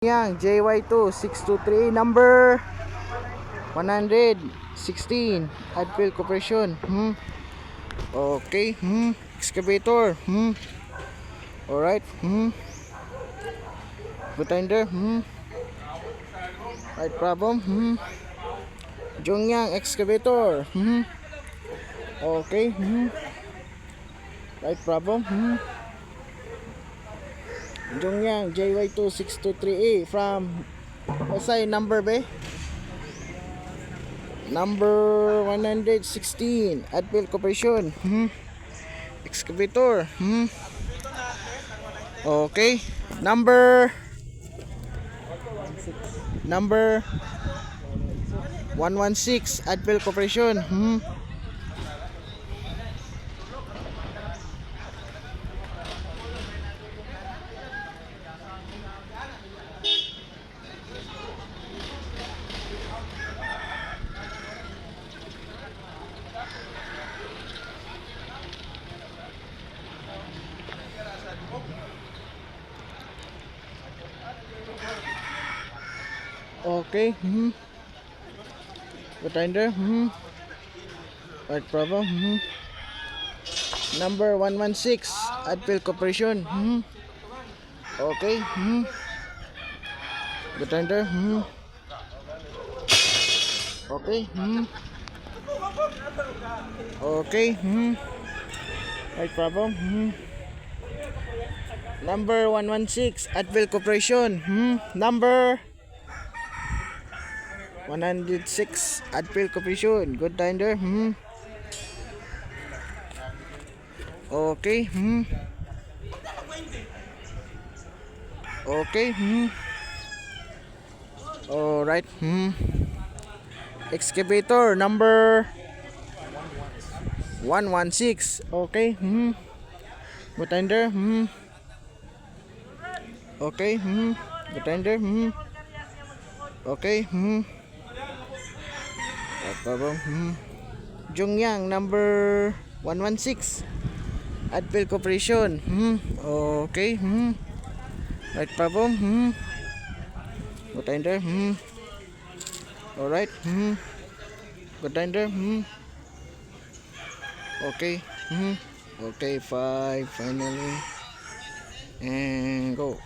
Yang JY2 623 number 116 Adfield Corporation. Okay. Excavator. Alright. Butender. Right problem. Jongyang Excavator. Okay. Right problem. Jongyang JY2 623A from what's that number ba? Number 116 Adfield Corporation. Excavator. Okay. Number 116 Adfield Corporation. Okay. Butender. Right problem. Number 116 Adfield Corporation. Okay. Butender. Okay. Okay. Right problem. Number 116 Adfield Corporation. Number 106 Adfield Corporation. Good tender. Okay. Okay. All right. Excavator number 116. Okay. Good tender. Okay. Good tender. Okay. Jongyang number 116 Adfield Corporation. Okay. Right problem. Good tender. Alright. Good tender. Okay. Okay, 5 finally. And go.